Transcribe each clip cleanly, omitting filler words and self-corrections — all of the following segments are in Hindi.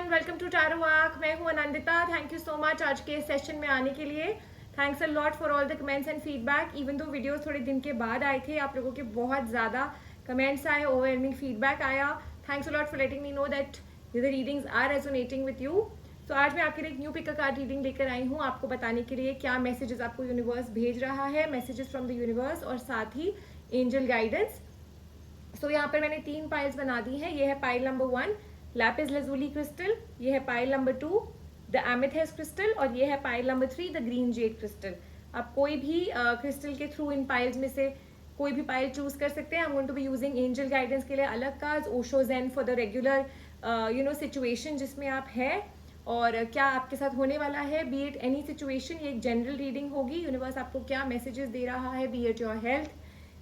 एवरीवन, वेलकम टू टैरो वाक। मैं हूं Anandita. Thank you so much आज के सेशन में आने के लिए। Thanks a lot for all the comments and feedback. Even though videos थोड़े दिन के बाद आए थे, आप लोगों के बहुत ज़्यादा कमेंट्स आए, ओवरवेलमिंग फीडबैक आया। Thanks a lot for letting me know that the readings are resonating with you. तो आज मैं आपके लिए एक न्यू पिक कार्ड रीडिंग लेकर आई हूँ, आपको बताने के लिए क्या मैसेजेस आपको यूनिवर्स भेज रहा है, मैसेजेस फ्रॉम द यूनिवर्स और साथ ही एंजल गाइडेंस। सो यहाँ पर मैंने 3 पाइल्स बना दी हैं। ये है pile number 1 lapis lazuli crystal, ये है pile number 2 the amethyst crystal और ये है pile number 3 the green Z crystal. आप कोई भी क्रिस्टल के थ्रू इन पाइल्स में से कोई भी पाइल चूज कर सकते हैं। I am going to be using angel guidance के लिए अलग cards, Osho Zen for the regular situation जिसमें आप है और क्या आपके साथ होने वाला है, बी इट एनी सिचुएशन। ये एक जनरल रीडिंग होगी। यूनिवर्स आपको क्या मैसेजेस दे रहा है, B it your health,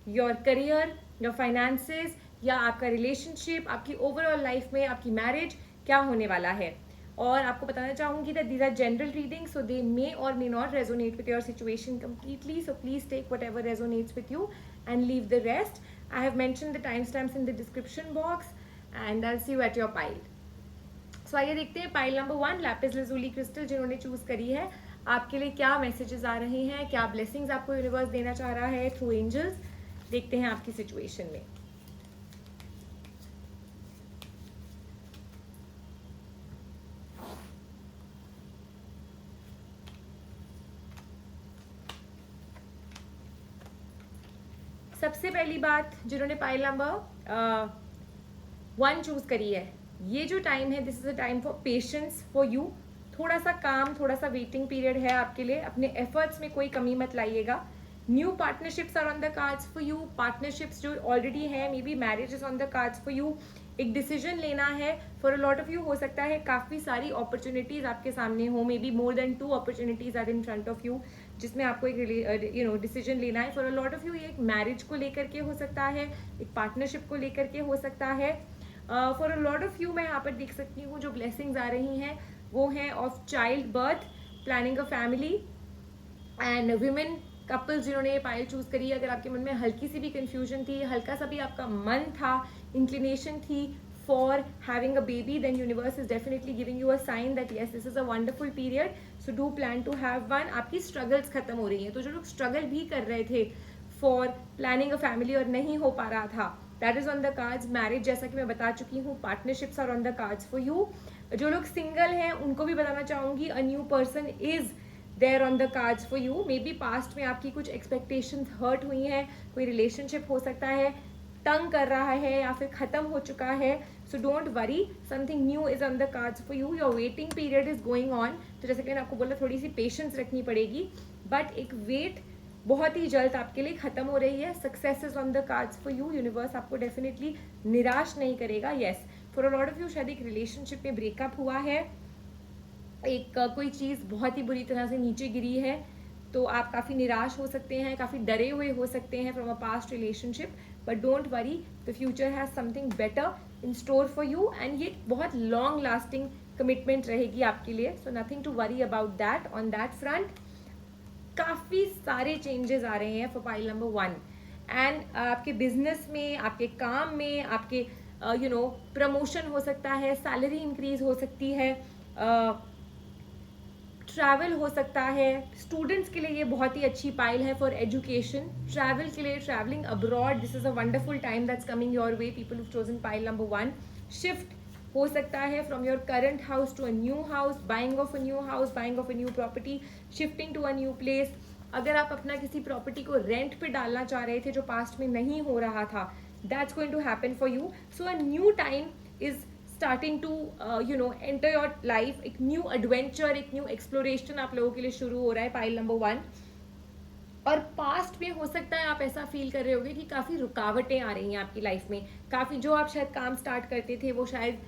your career, your finances या आपका रिलेशनशिप, आपकी ओवरऑल लाइफ में आपकी मैरिज क्या होने वाला है। और आपको बताना चाहूंगी that these are general reading, so they may और may not resonate with your situation completely, so please take whatever resonates with you and leave the rest. I have mention the time stamps in the description box and I see you at your pile. सो आइए देखते हैं pile number 1 lapis lazuli crystal जिन्होंने चूज करी है, आपके लिए क्या मैसेजेस आ रहे हैं, क्या ब्लेसिंग्स आपको यूनिवर्स देना चाह रहा है थ्रू एंजल्स। देखते हैं आपकी सिचुएशन में। सबसे पहली बात, जिन्होंने पाइल नंबर 1 चूज करी है, ये जो टाइम है this is a time for patience for you. थोड़ा सा काम, थोड़ा सा वेटिंग पीरियड है आपके लिए। अपने एफर्ट्स में कोई कमी मत लाइएगा। New partnerships are on the cards for you. Partnerships जो ऑलरेडी है, maybe marriage is on the cards for you. एक डिसीजन लेना है for a lot of you. हो सकता है काफी सारी अपॉर्चुनिटीज आपके सामने हो, maybe more than 2 opportunities are in front of you, जिसमें आपको एक डिसीजन लेना है for a lot of you. ये एक मैरिज को लेकर के हो सकता है, एक पार्टनरशिप को लेकर के हो सकता है। For a lot of you मैं यहाँ पर देख सकती हूँ जो ब्लेसिंग्स आ रही हैं वो हैं of child birth, planning a family and women couples जिन्होंने ये पाइल चूज करी। अगर आपके मन में हल्की सी भी कंफ्यूजन थी, हल्का सा भी आपका मन था, इंक्लिनेशन थी for having a baby, then universe is definitely giving you a sign that yes this is a wonderful period, so do plan to have one. आपकी स्ट्रगल्स खत्म हो रही हैं। तो जो लोग स्ट्रगल भी कर रहे थे फॉर प्लानिंग अ फैमिली और नहीं हो पा रहा था, that is on the cards. Marriage जैसा कि मैं बता चुकी हूँ, partnerships are on the cards for you. जो लोग सिंगल हैं उनको भी बताना चाहूंगी, a new person is there on the cards for you. Maybe past में आपकी कुछ एक्सपेक्टेशंस हर्ट हुई हैं, कोई रिलेशनशिप हो सकता है तंग कर रहा है या फिर खत्म हो चुका है, so don't worry, something new is on the cards for you. Your waiting period is going on. तो जैसे कि मैंने आपको बोला, थोड़ी सी पेशेंस रखनी पड़ेगी, बट एक वेट बहुत ही जल्द आपके लिए खत्म हो रही है। Success is on the cards for you. Universe आपको डेफिनेटली निराश नहीं करेगा। Yes, for a lot of you शायद एक रिलेशनशिप में ब्रेकअप हुआ है, एक कोई चीज़ बहुत ही बुरी तरह से नीचे गिरी है, तो आप काफ़ी निराश हो सकते हैं, काफ़ी डरे हुए हो सकते हैं from a past relationship, but don't worry, the future has something better in store for you and ये बहुत लॉन्ग लास्टिंग कमिटमेंट रहेगी आपके लिए, so nothing to worry about that on that front. काफ़ी सारे चेंजेस आ रहे हैं फॉर पाइल नंबर 1 एंड आपके बिजनेस में, आपके काम में, आपके प्रमोशन हो सकता है, सैलरी इंक्रीज हो सकती है, ट्रैवल हो सकता है। स्टूडेंट्स के लिए ये बहुत ही अच्छी पाइल है फॉर एजुकेशन, ट्रैवल के लिए, travelling abroad, this is a wonderful time that's coming your way. People who chosen pile number 1, shift हो सकता है from your current house to a new house, buying of a new house, buying of a new property, shifting to a new place. अगर आप अपना किसी प्रॉपर्टी को रेंट पे डालना चाह रहे थे जो पास्ट में नहीं हो रहा था, that's going to happen for you. So a new time is starting to enter your life. एक न्यू एडवेंचर, एक न्यू एक्सप्लोरेशन आप लोगों के लिए शुरू हो रहा है पाइल नंबर 1। और पास्ट में हो सकता है आप ऐसा फील कर रहे होगे कि काफ़ी रुकावटें आ रही हैं आपकी लाइफ में, काफ़ी जो आप शायद काम स्टार्ट करते थे वो शायद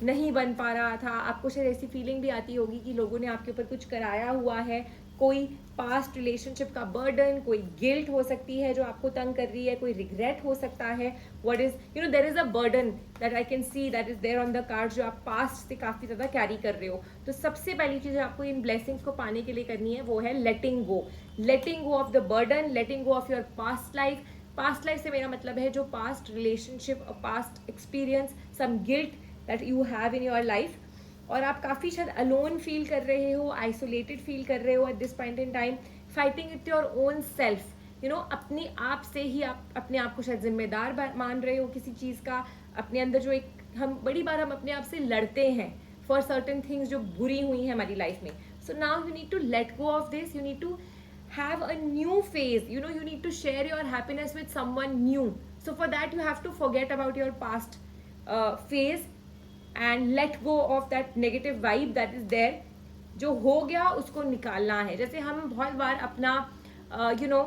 नहीं बन पा रहा था। आपको शायद ऐसी फीलिंग भी आती होगी कि लोगों ने आपके ऊपर कुछ कराया हुआ है, कोई पास्ट रिलेशनशिप का बर्डन, कोई गिल्ट हो सकती है जो आपको तंग कर रही है, कोई रिग्रेट हो सकता है। What is there is a burden that I can see that is there on the card, जो आप पास्ट से काफ़ी ज़्यादा कैरी कर रहे हो। तो सबसे पहली चीज़ आपको इन ब्लेसिंग्स को पाने के लिए करनी है वो है letting go, letting go of the burden, letting go of your past life. Past life से मेरा मतलब है जो past relationship, past experience, some guilt that you have in your life, और आप काफ़ी शायद अलोन फील कर रहे हो, आइसोलेटेड फील कर रहे हो at this point in time, fighting with your own self, you know, अपने आप से ही आप अपने आप को शायद जिम्मेदार मान रहे हो किसी चीज़ का, अपने अंदर जो एक हम बड़ी बार हम अपने आप से लड़ते हैं फॉर सर्टन थिंग्स जो बुरी हुई हैं हमारी लाइफ में. So now you need to let go of this, you need to have a new phase, you know, you need to share your happiness with someone new. So for that you have to forget about your past phase and let go of that negative vibe that is there. जो हो गया उसको निकालना है. जैसे हम बहुत बार अपना you know,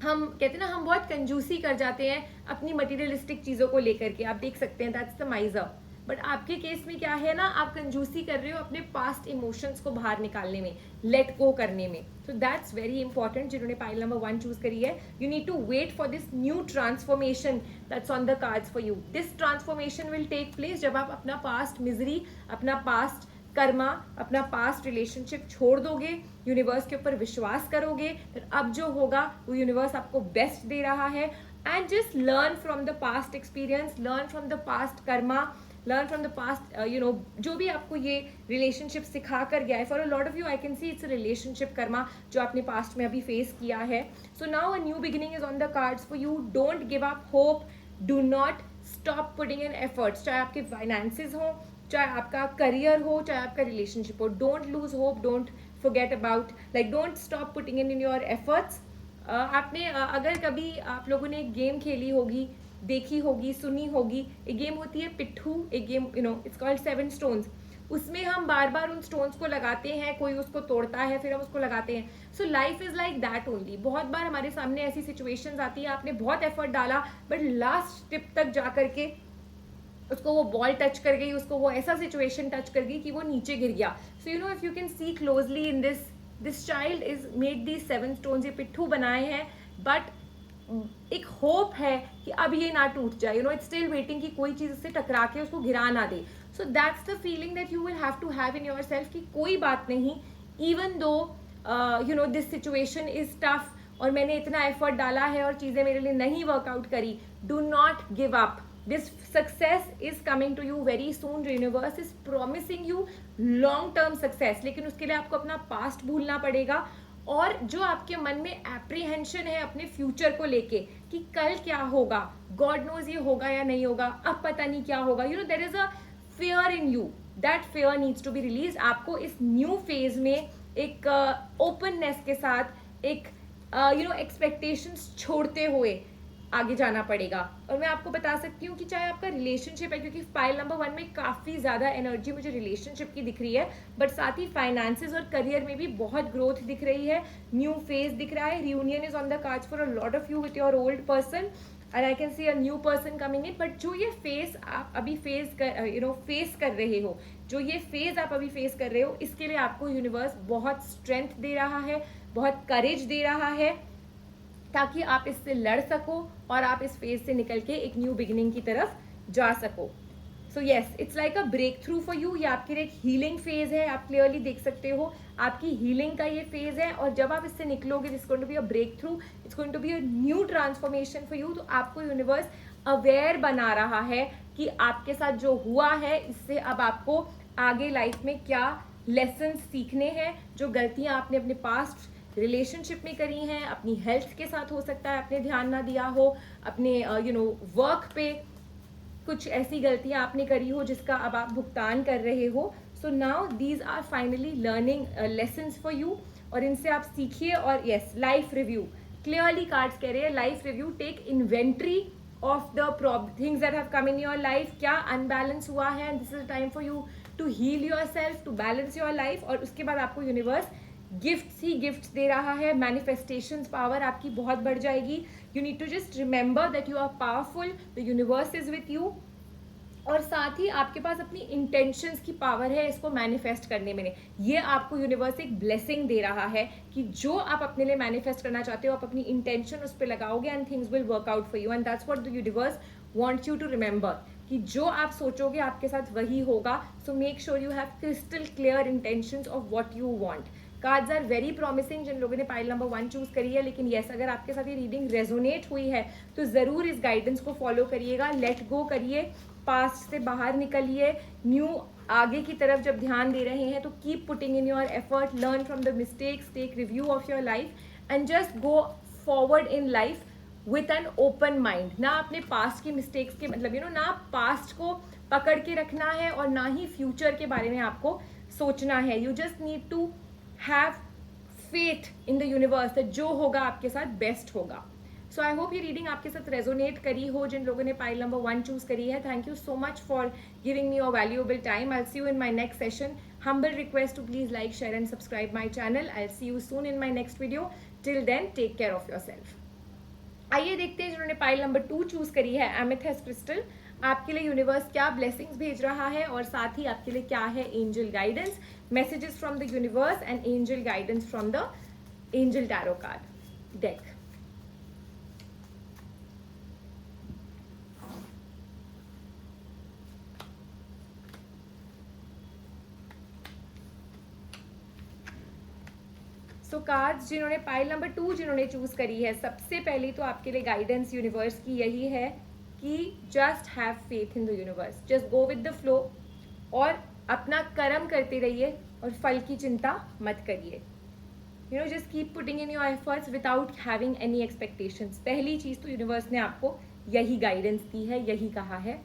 हम कहते हैं ना, हम बहुत कंजूसी कर जाते हैं अपनी मटीरियलिस्टिक चीज़ों को लेकर के. आप देख सकते हैं दैट्स द माइजर. बट आपके केस में क्या है ना, आप कंजूसी कर रहे हो अपने पास्ट इमोशंस को बाहर निकालने में, लेट गो करने में. So that's very important. जिन्होंने पाइल नंबर 1 चूज करी है, you need to wait for this new transformation that's on the cards for you. This transformation will take place जब आप अपना पास्ट मिजरी, अपना पास्ट कर्मा, अपना पास्ट रिलेशनशिप छोड़ दोगे, यूनिवर्स के ऊपर विश्वास करोगे. फिर अब जो होगा वो यूनिवर्स आपको बेस्ट दे रहा है. And just learn from the past experience, learn from the past Karma, learn from the past, you know, जो भी आपको ये रिलेशनशिप सिखा कर गया है. For a lot of you I can see it's a relationship Karma जो आपने पास्ट में अभी फेस किया है. So now a new beginning is on the cards for you. Don't give up hope, do not stop putting in efforts. चाहे आपके फाइनेंसेस हो, चाहे आपका करियर हो, चाहे आपका रिलेशनशिप हो. Don't lose hope, don't forget about, like don't stop putting in your efforts. आपने अगर कभी आप लोगों ने एक गेम खेली होगी, देखी होगी, सुनी होगी, एक गेम होती है पिट्ठू, एक game, you know, it's called 7 stones. उसमें हम बार बार उन स्टोन्स को लगाते हैं, कोई उसको तोड़ता है, फिर हम उसको लगाते हैं. So life is like that only. बहुत बार हमारे सामने ऐसी सिचुएशंस आती है, आपने बहुत एफर्ट डाला बट लास्ट स्टेप तक जा करके उसको वो बॉल टच कर गई, उसको वो ऐसा सिचुएशन टच कर गई कि वो नीचे गिर गया. So you know, if you can see closely in this child is made the 7 stones. ये पिट्ठू बनाए हैं, बट एक होप है कि अब ये ना टूट जाए. You know, it's still waiting कि कोई चीज़ उससे टकरा के उसको गिरा ना दे. So that's the feeling that you will have to have in yourself कि कोई बात नहीं, even though you know this situation is tough और मैंने इतना एफर्ट डाला है और चीज़ें मेरे लिए नहीं वर्कआउट करी. Do not give up. This success is coming to you very soon. The universe is promising you long term success. लेकिन उसके लिए आपको अपना पास्ट भूलना पड़ेगा. और जो आपके मन में एप्रीहेंशन है अपने फ्यूचर को लेके कि कल क्या होगा, गॉड नोज ये होगा या नहीं होगा, अब पता नहीं क्या होगा, you know, there is a fear in you. That fear needs to be release. आपको इस न्यू फेज में एक ओपननेस के साथ, एक यू नो एक्सपेक्टेशंस छोड़ते हुए आगे जाना पड़ेगा. और मैं आपको बता सकती हूँ कि चाहे आपका रिलेशनशिप है, क्योंकि पाइल नंबर 1 में काफ़ी ज़्यादा एनर्जी मुझे रिलेशनशिप की दिख रही है, बट साथ ही फाइनेंसेस और करियर में भी बहुत ग्रोथ दिख रही है, न्यू फेज दिख रहा है. Reunion is on the cards for a lot of you with your old person and I can C a new person coming in. But जो ये फेज आप अभी फेस कर रहे हो, जो ये फेज आप अभी फेस कर रहे हो, इसके लिए आपको यूनिवर्स बहुत स्ट्रेंथ दे रहा है, बहुत करेज दे रहा है, ताकि आप इससे लड़ सको और आप इस फेज से निकल के एक न्यू बिगिनिंग की तरफ जा सको. So yes, it's like a breakthrough for you. ये आपके लिए एक हीलिंग फेज है. आप क्लियरली देख सकते हो आपकी हीलिंग का ये फेज है. और जब आप इससे निकलोगे, it's going to be a breakthrough, it's going to be a new transformation for you. तो आपको यूनिवर्स अवेयर बना रहा है कि आपके साथ जो हुआ है, इससे अब आपको आगे लाइफ में क्या लेसन सीखने हैं. जो गलतियां आपने अपने पास्ट रिलेशनशिप में करी हैं, अपनी हेल्थ के साथ हो सकता है आपने ध्यान ना दिया हो, अपने यू नो वर्क पे कुछ ऐसी गलतियां आपने करी हो जिसका अब आप भुगतान कर रहे हो. So now these are finally learning lessons for you. और इनसे आप सीखिए. और yes, life review, clearly cards कह रहे हैं life review. Take inventory of the things that have come in your life. क्या अनबैलेंस हुआ है, and this is time for you to heal yourself, to balance your life. और उसके बाद आपको यूनिवर्स गिफ्ट्स ही गिफ्ट्स दे रहा है. मैनिफेस्टेशंस पावर आपकी बहुत बढ़ जाएगी. You need to just remember that you are powerful, the universe is with you. और साथ ही आपके पास अपनी इंटेंशंस की पावर है इसको मैनिफेस्ट करने में. ये आपको यूनिवर्स एक ब्लेसिंग दे रहा है कि जो आप अपने लिए मैनिफेस्ट करना चाहते हो, आप अपनी इंटेंशन उस पर लगाओगे and things will work out for you. And that's what the universe wants you to remember, कि जो आप सोचोगे आपके साथ वही होगा. So make sure you have crystal clear intentions of what you want. Cards are very promising जिन लोगों ने पाइल नंबर 1 चूज करी है. लेकिन येस, अगर आपके साथ ये रीडिंग रेजोनेट हुई है तो ज़रूर इस गाइडेंस को फॉलो करिएगा. लेट गो करिए, पास्ट से बाहर निकलिए, न्यू आगे की तरफ जब ध्यान दे रहे हैं तो keep putting in your effort, learn from the mistakes, take review of your life and just go forward in life with an open mind. ना अपने पास्ट की मिस्टेक्स के मतलब ना पास्ट को पकड़ के रखना है और ना ही फ्यूचर के बारे में आपको सोचना है. You just need to have faith in the universe that जो होगा आपके साथ बेस्ट होगा. सो आई होप ये रीडिंग आपके साथ रेजोनेट करी हो जिन लोगों ने पाइल नंबर 1 चूज करी है. Thank you so much for giving me your valuable time. I see you in my next session. Humble request to please like, share and subscribe my channel. I'll see you soon in my next video. Till then, take care of yourself. आइए देखते हैं जिन्होंने पाइल नंबर 2 चूज करी है एमेथिस्ट क्रिस्टल, आपके लिए यूनिवर्स क्या ब्लेसिंग्स भेज रहा है और साथ ही आपके लिए क्या है angel guidance, messages from the universe and angel guidance from the angel tarot card deck. So cards जिन्होंने पाइल नंबर 2 जिन्होंने चूज करी है, सबसे पहले तो आपके लिए गाइडेंस यूनिवर्स की यही है कि just have faith in the universe, just go with the flow और अपना कर्म करते रहिए और फल की चिंता मत करिए. Just keep putting in your efforts without having any expectations. पहली चीज तो यूनिवर्स ने आपको यही गाइडेंस दी है, यही कहा है.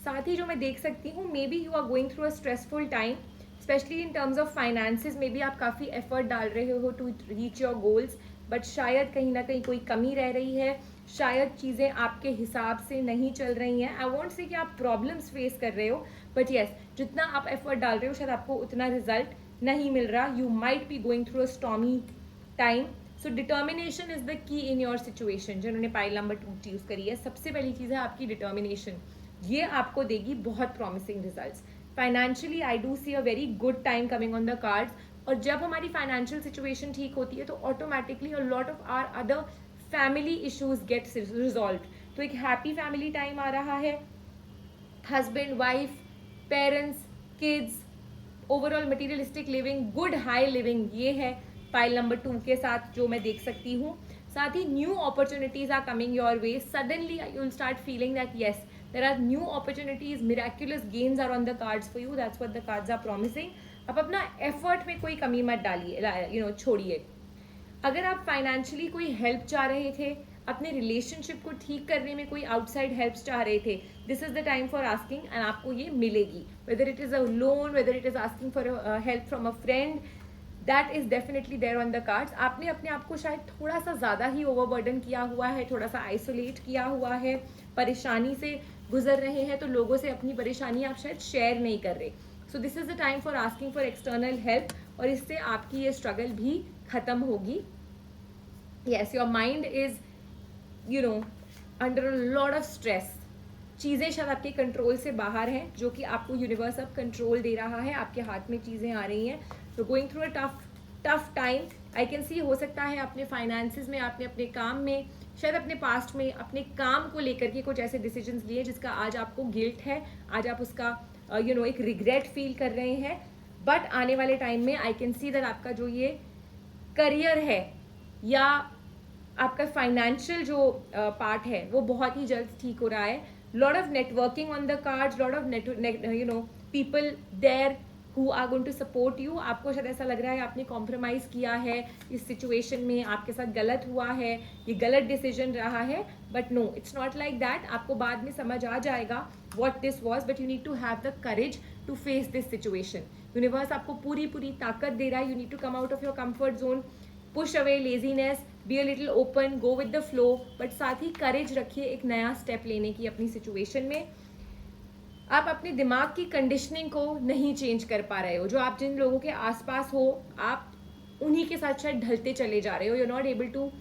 साथ ही जो मैं देख सकती हूँ, maybe you are going through a stressful time, specially in terms of finances. में भी आप काफ़ी एफर्ट डाल रहे हो to reach your goals, but शायद कहीं ना कहीं कोई कमी रह रही है, शायद चीज़ें आपके हिसाब से नहीं चल रही हैं. आई वॉन्ट से कि आप प्रॉब्लम्स फेस कर रहे हो, बट येस जितना आप एफर्ट डाल रहे हो शायद आपको उतना रिजल्ट नहीं मिल रहा. You might be going through a stormy time. So determination is the key in your situation. जिन्होंने पाइल नंबर 2 चूज करी है, सबसे पहली चीज़ है आपकी डिटर्मिनेशन. ये आपको देगी बहुत promising results. Financially I do see a very good time coming on the cards. और जब हमारी फाइनेंशियल सिचुएशन ठीक होती है तो automatically a lot of our other family issues get resolve. तो एक हैप्पी फैमिली टाइम आ रहा है. Husband, wife, parents, kids, overall materialistic living, good high living, ये है पाइल नंबर 2 के साथ जो मैं देख सकती हूँ. साथ ही new opportunities are coming your way. Suddenly you will start feeling that yes there are new opportunities, miraculous gains are on the cards for you. That's what the cards are promising. अब अपना एफर्ट में कोई कमी मत डालिए, छोड़िए. अगर आप फाइनेंशियली कोई हेल्प चाह रहे थे, अपने रिलेशनशिप को ठीक करने में कोई आउटसाइड हेल्प चाह रहे थे, this is the time for asking and आपको ये मिलेगी. Whether it is a loan, whether it is asking for help from a friend, that is definitely there on the cards. आपने अपने आप को शायद थोड़ा सा ज़्यादा ही ओवरबर्डन किया हुआ है, थोड़ा सा आइसोलेट किया हुआ है, परेशानी से गुजर रहे हैं, तो लोगों से अपनी परेशानी आप शायद शेयर नहीं कर रहे. So this is the time for asking for external help और इससे आपकी ये स्ट्रगल भी खत्म होगी. Yes, your mind is under a lot of stress. चीज़ें शायद आपके कंट्रोल से बाहर हैं, जो कि आपको यूनिवर्स अब कंट्रोल दे रहा है. आपके हाथ में चीज़ें आ रही हैं. तो going through a tough time. I can सी हो सकता है अपने फाइनेंसेस में, आपने अपने काम में, शायद अपने पास्ट में अपने काम को लेकर के कुछ ऐसे डिसीजंस लिए जिसका आज आपको गिल्ट है, आज आप उसका एक रिग्रेट फील कर रहे हैं. बट आने वाले टाइम में आई कैन सी दैट आपका जो ये करियर है या आपका फाइनेंशियल जो पार्ट है वो बहुत ही जल्द ठीक हो रहा है. Lot of networking on the cards, lot of people there who are going to support you. आपको शायद ऐसा लग रहा है आपने कॉम्प्रोमाइज़ किया है इस सिचुएशन में, आपके साथ गलत हुआ है, ये गलत डिसीजन रहा है, but no, it's not like that. आपको बाद में समझ आ जाएगा what this was, but you need to have the courage to face this situation. Universe आपको पूरी ताकत दे रहा है. you need to come out of your comfort zone, push away laziness, be a little open, go with the flow, but साथ ही courage रखिए एक नया स्टेप लेने की अपनी सिचुएशन में. आप अपने दिमाग की कंडीशनिंग को नहीं चेंज कर पा रहे हो. जो आप जिन लोगों के आसपास हो, आप उन्हीं के साथ शायद ढलते चले जा रहे हो. You are not able to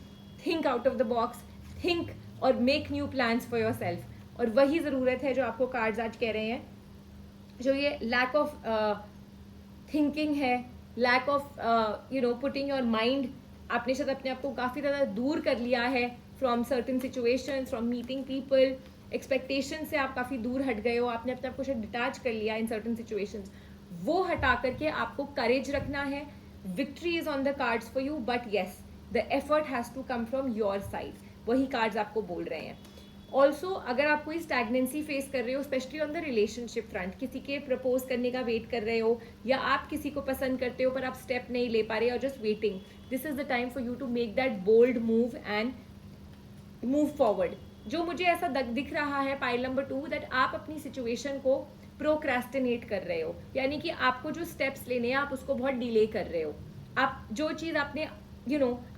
think out of the box, think और make new plans for yourself. और वही ज़रूरत है जो आपको कार्ड्स आज कह रहे हैं. जो ये लैक ऑफ थिंकिंग है, lack of putting your mind, आपने शायद अपने आप को काफ़ी ज़्यादा दूर कर लिया है from certain situations, from meeting people. Expectation से आप काफ़ी दूर हट गए हो, आपने अपने आप को शायद डिटैच कर लिया इन सर्टन सिचुएशंस. वो हटा करके आपको करेज रखना है. Victory is on the cards for you, but yes the effort has to come from your side. वही कार्ड्स आपको बोल रहे हैं. ऑल्सो अगर आप कोई स्टैगनेंसी फेस कर रहे हो, specially on the relationship front, किसी के प्रपोज करने का वेट कर रहे हो, या आप किसी को पसंद करते हो पर आप स्टेप नहीं ले पा रहे और just waiting, this is the time for you to make that bold move and move forward. जो मुझे ऐसा दिख रहा है पाइल नंबर 2, दैट आप अपनी सिचुएशन को प्रोक्रेस्टिनेट कर रहे हो, यानी कि आपको जो स्टेप्स लेने हैं आप उसको बहुत डिले कर रहे हो. आप जो चीज़ आपने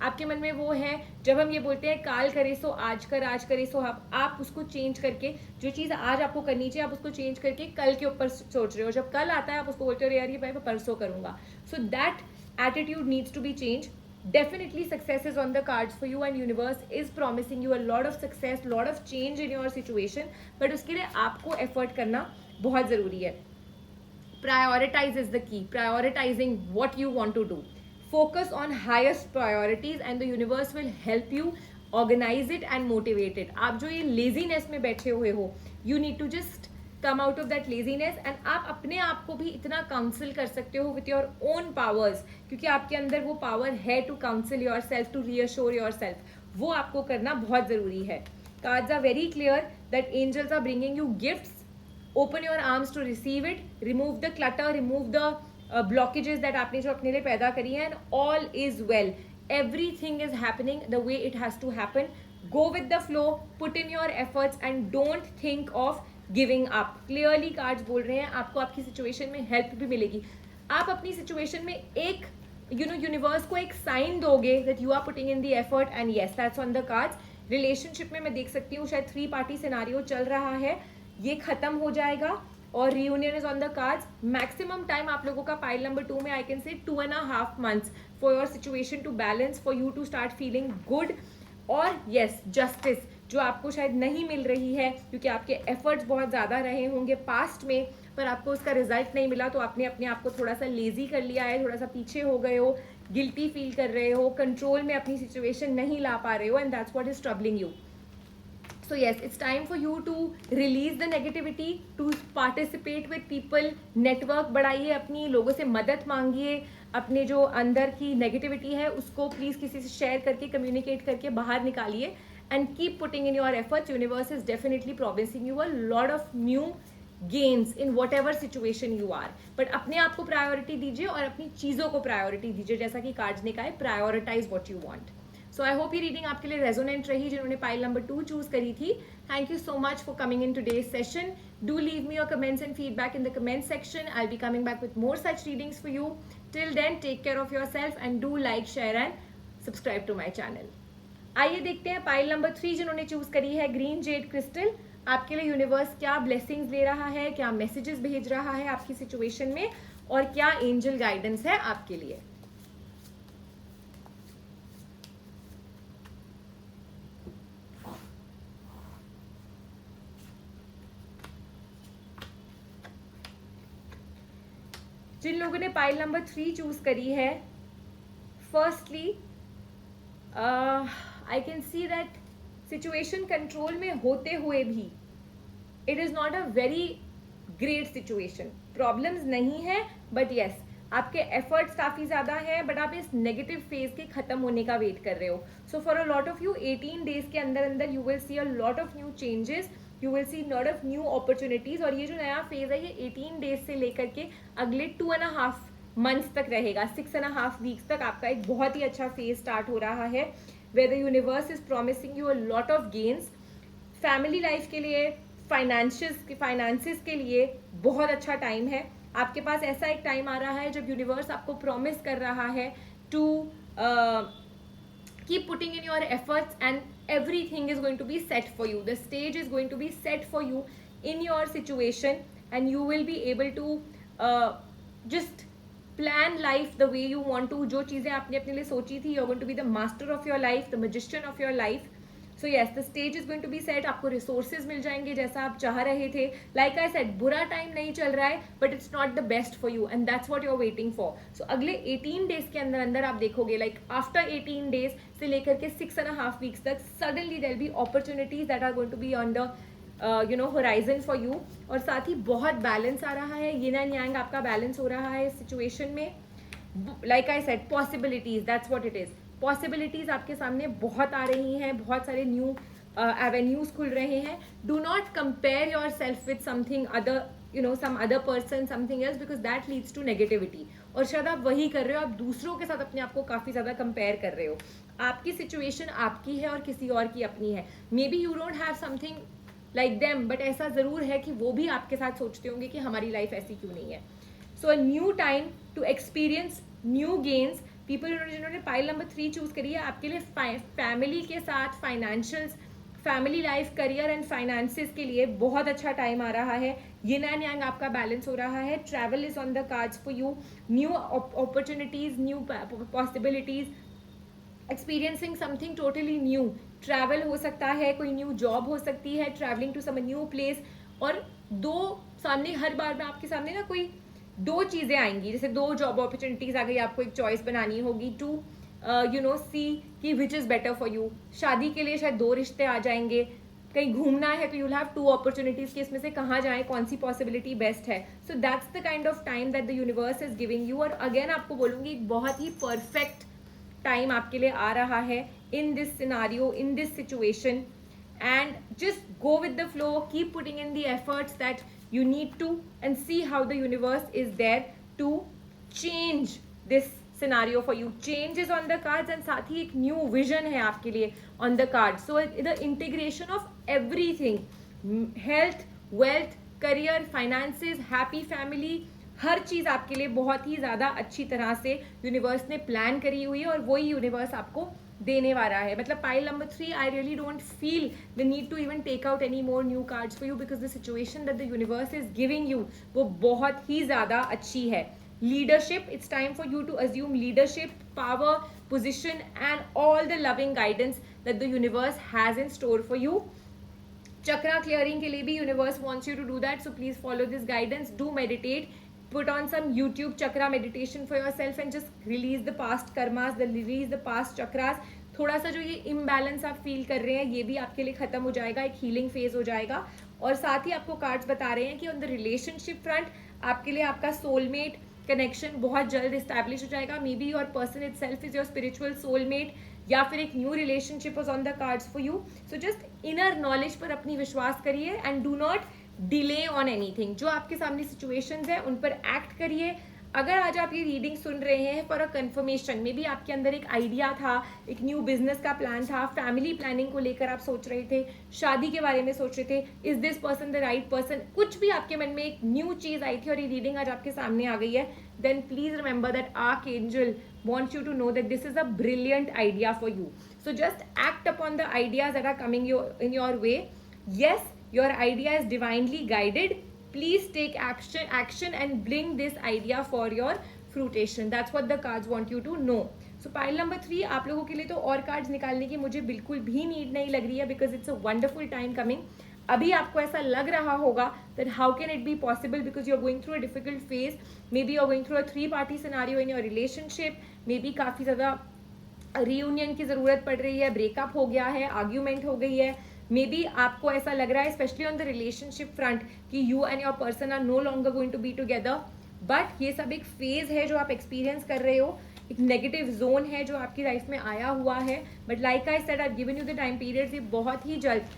आपके मन में वो है, जब हम ये बोलते हैं काल करे सो आज कर, आज करे सो आप उसको चेंज करके, जो चीज़ आज आपको करनी चाहिए आप उसको चेंज करके कल के ऊपर सोच रहे हो. जब कल आता है आप उसको बोलते हो यार ये भाई मैं परसों करूंगा. So that attitude needs to be change. Definitely success is on the cards for you and universe is promising you a lot of success, lot of change in your situation, but उसके लिए आपको effort करना बहुत ज़रूरी है. Prioritize is the key. Prioritizing what you want to do. Focus on highest priorities and the universe will help you organize it and motivate it. आप जो ये laziness में बैठे हुए हो, you need to just come out of that laziness and आप अपने आप को भी इतना काउंसिल कर सकते हो with your own powers, क्योंकि आपके अंदर वो पावर है to counsel yourself, to reassure yourself. वो आपको करना बहुत ज़रूरी है. Cards are very clear that angels are bringing you gifts. Open your arms to receive it. Remove the clutter, remove the blockages that आपने जो अपने लिए पैदा करी हैं, and all is well. Everything is happening the way it has to happen. Go with the flow, put in your efforts and don't think of giving up. Clearly cards बोल रहे हैं आपको आपकी सिचुएशन में हेल्प भी मिलेगी. आप अपनी सिचुएशन में एक यूनिवर्स को एक साइन दोगे that you are putting in the effort and yes that's on the cards. Relationship में मैं देख सकती हूँ शायद 3 पार्टी सिनारियो चल रहा है, ये खत्म हो जाएगा और reunion is on the cards. Maximum time आप लोगों का पाइल नंबर 2 में I can say 2.5 months for your situation to balance, for you to start feeling good. और येस जस्टिस जो आपको शायद नहीं मिल रही है क्योंकि आपके एफर्ट्स बहुत ज़्यादा रहे होंगे पास्ट में, पर आपको उसका रिजल्ट नहीं मिला, तो आपने अपने आप को थोड़ा सा लेजी कर लिया है, थोड़ा सा पीछे हो गए हो, गिल्टी फील कर रहे हो, कंट्रोल में अपनी सिचुएशन नहीं ला पा रहे हो, and that's what is troubling you. So yes, it's time for you to release the negativity, to participate with people, network बढ़ाइए अपनी, लोगों से मदद मांगिए, अपने जो अंदर की नेगेटिविटी है उसको प्लीज़ किसी से शेयर करके, कम्युनिकेट करके बाहर निकालिए. And keep putting in your efforts. Universe is definitely promising you a lot of new gains in whatever situation you are. But अपने आप को प्रायोरिटी दीजिए और अपनी चीज़ों को प्रायोरिटी दीजिए, जैसा कि कार्ड्स ने कहा है, prioritize what you want. So I hope ये रीडिंग आपके लिए रेजोनेंट रही जिन्होंने पाइल नंबर 2 चूज करी थी. Thank you so much for coming in today's session. Do leave me your comments and feedback in the comment section. I be coming back with more such readings for you. Till then take care of yourself and do like, share and subscribe to my channel. आइए देखते हैं पाइल नंबर 3 जिन्होंने चूज करी है ग्रीन जेड क्रिस्टल. आपके लिए यूनिवर्स क्या ब्लेसिंग्स दे रहा है, क्या मैसेजेस भेज रहा है आपकी सिचुएशन में, और क्या एंजल गाइडेंस है आपके लिए. जिन लोगों ने पाइल नंबर 3 चूज करी है, firstly I can see that situation control में होते हुए भी it is not a very great situation. Problems नहीं है बट येस आपके एफर्ट्स काफ़ी ज़्यादा है, बट आप इस नेगेटिव फेज के ख़त्म होने का वेट कर रहे हो. So for a lot of you 18 days के अंदर अंदर you will see a lot of new changes, you will see lot of new opportunities. और ये जो नया फेज है ये 18 days से लेकर के अगले 2.5 months तक रहेगा, 6.5 weeks तक आपका एक बहुत ही अच्छा फेज स्टार्ट हो रहा है, where the universe is promising you a lot of gains. Family life के लिए, फाइनेंसेस के लिए बहुत अच्छा टाइम है. आपके पास ऐसा एक टाइम आ रहा है जब यूनिवर्स आपको प्रॉमिस कर रहा है to keep putting in your efforts and everything is going to be set for you. The stage is going to be set for you in your situation and you will be able to just plan life the way you want to. जो चीज़ें आपने अपने लिए सोची थी, you're going to be the master of your life, the magician of your life. So yes, the stage is going to be set. आपको resources मिल जाएंगे जैसा आप चाह रहे थे. Like I said, बुरा टाइम नहीं चल रहा है, but it's not the best for you and that's what you're waiting for. So अगले 18 days के अंदर अंदर आप देखोगे, like after 18 days से लेकर के 6.5 weeks तक, suddenly there'll be opportunities that are going to be on the horizon for you. और साथ ही बहुत बैलेंस आ रहा है, yin and yang आपका बैलेंस हो रहा है इस सिचुएशन में. Like I said, possibilities, that's what it is. Possibilities आपके सामने बहुत आ रही हैं, बहुत सारे न्यू एवेन्यूज खुल रहे हैं. Do not compare your self with something other, some other person, something else, because that leads to negativity. और शायद आप वही कर रहे हो, आप दूसरों के साथ अपने आप को काफ़ी ज़्यादा कंपेयर कर रहे हो. आपकी सिचुएशन आपकी है और किसी और की अपनी है. Maybe you don't have something like them, but ऐसा ज़रूर है कि वो भी आपके साथ सोचते होंगे कि हमारी लाइफ ऐसी क्यों नहीं है. So a new time to experience new gains. People जिन्होंने पाइल नंबर 3 चूज करी है, आपके लिए फैमिली के साथ financials, family life, career and finances के लिए बहुत अच्छा टाइम आ रहा है. यिन एंड यांग आपका बैलेंस हो रहा है. Travel is on the cards for you. New opportunities, new possibilities, experiencing something totally new. Travel हो सकता है, कोई न्यू जॉब हो सकती है, travelling to some new place. और दो सामने, हर बार में आपके सामने ना कोई दो चीज़ें आएंगी. जैसे 2 जॉब अपॉर्चुनिटीज आ गई, आपको एक चॉइस बनानी होगी टू सी कि which is better for you. शादी के लिए शायद 2 रिश्ते आ जाएंगे. कहीं घूमना है तो यू विल हैव 2 अपॉर्चुनिटीज कि इसमें से कहाँ जाए, कौन सी पॉसिबिलिटी बेस्ट है. सो that's the kind of time that the universe is giving you. और अगेन आपको बोलूँगी, एक बहुत ही परफेक्ट टाइम आपके लिए आ रहा है in this scenario, in this situation. And just go with the flow, keep putting in the efforts that you need to, and see how the universe is there to change this scenario for you. Change is on the cards, and साथ ही एक new vision है आपके लिए on the cards. So the integration of everything, health, wealth, career, finances, happy family, हर चीज़ आपके लिए बहुत ही ज़्यादा अच्छी तरह से यूनिवर्स ने प्लान करी हुई है, और वही यूनिवर्स आपको देने वाला है. मतलब pile number 3, I really don't feel the need to even take out any more new cards for you, because the situation that the universe is giving you वो बहुत ही ज़्यादा अच्छी है. Leadership, it's time for you to assume leadership, power, position and all the loving guidance that the universe has in store for you. Chakra clearing के लिए भी universe wants you to do that, so please follow this guidance. Do meditate, put on some YouTube chakra meditation for yourself and just release the past karmas, release the past chakras. थोड़ा सा जो ये imbalance आप फील कर रहे हैं, ये भी आपके लिए खत्म हो जाएगा, एक हीलिंग फेज हो जाएगा. और साथ ही आपको कार्ड्स बता रहे हैं कि ऑन द रिलेशनशिप फ्रंट आपके लिए आपका सोलमेट कनेक्शन बहुत जल्द इस्टेब्लिश हो जाएगा. May be your person itself is your spiritual soulmate, या फिर एक new relationship is on the cards for you. So just inner knowledge पर अपनी विश्वास करिए and do not delay on anything. जो आपके सामने सिचुएशंस है उन पर एक्ट करिए. अगर आज आप ये रीडिंग सुन रहे हैं for a confirmation, may be आपके अंदर एक आइडिया था, एक न्यू बिजनेस का प्लान था, फैमिली प्लानिंग को लेकर आप सोच रहे थे, शादी के बारे में सोच रहे थे, is this person the right person, कुछ भी आपके मन में एक न्यू चीज़ आई थी और ये रीडिंग आज आपके सामने आ गई है, then please remember that archangel wants you to know that this is a brilliant idea for you. So just act upon the ideas that are coming in your way. Yes, your idea is divinely guided. Please take action and bring this idea for your fruition. That's what the cards want you to know. So pile number 3, आप लोगों के लिए तो और कार्ड्स निकालने की मुझे बिल्कुल भी नीड नहीं लग रही है, because it's a wonderful time coming. अभी आपको ऐसा लग रहा होगा that how can it be possible because you're going through a difficult phase, maybe you're going through a 3-party scenario in your relationship, maybe काफ़ी ज़्यादा reunion की ज़रूरत पड़ रही है, ब्रेकअप हो गया है, आर्ग्यूमेंट हो गई है. मे बी आपको ऐसा लग रहा है specially on the relationship front कि you and your person are no longer going to be together. But ये सब एक फेज है जो आप एक्सपीरियंस कर रहे हो, एक नेगेटिव जोन है जो आपकी लाइफ में आया हुआ है. But like I said, I have given you the time periods, ये बहुत ही जल्द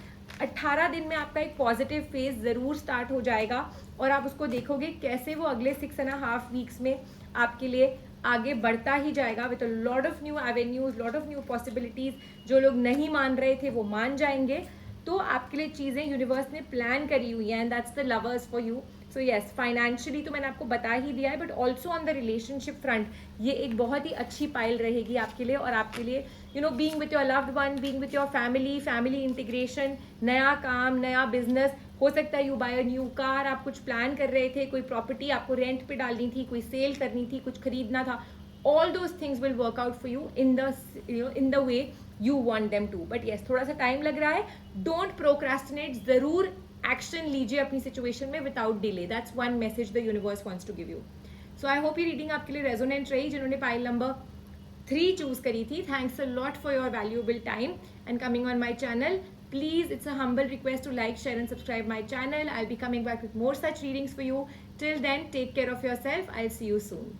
18 दिन में आपका एक पॉजिटिव फेज ज़रूर स्टार्ट हो जाएगा, और आप उसको देखोगे कैसे वो अगले 6.5 वीक्स में आपके लिए आगे बढ़ता ही जाएगा with a lot of new avenues, lot of new possibilities. जो लोग नहीं मान रहे थे वो मान जाएंगे. तो आपके लिए चीज़ें यूनिवर्स ने प्लान करी हुई हैं, and that's the lovers for you. So yes, financially तो मैंने आपको बता ही दिया है, but also on the relationship front ये एक बहुत ही अच्छी पाइल रहेगी आपके लिए. और आपके लिए being with your loved one, being with your family integration, नया काम, नया बिजनेस, हो सकता है you buy a new car, आप कुछ प्लान कर रहे थे, कोई प्रॉपर्टी आपको रेंट पे डालनी थी, कोई सेल करनी थी, कुछ खरीदना था. all those things will work out for you in the way you want them to. But yes, थोड़ा सा टाइम लग रहा है. Don't procrastinate, ज़रूर एक्शन लीजिए अपनी सिचुएशन में without delay. That's one message the universe wants to give you. So I hope ये रीडिंग आपके लिए रेजोनेंट रही. जिन्होंने पाइल नंबर 3 चूज करी थी, thanks a lot for your valuable time and coming on my channel. Please, it's a humble request to like, share and subscribe my channel. I'll be coming back with more such readings for you. Till then, take care of yourself. I'll see you soon.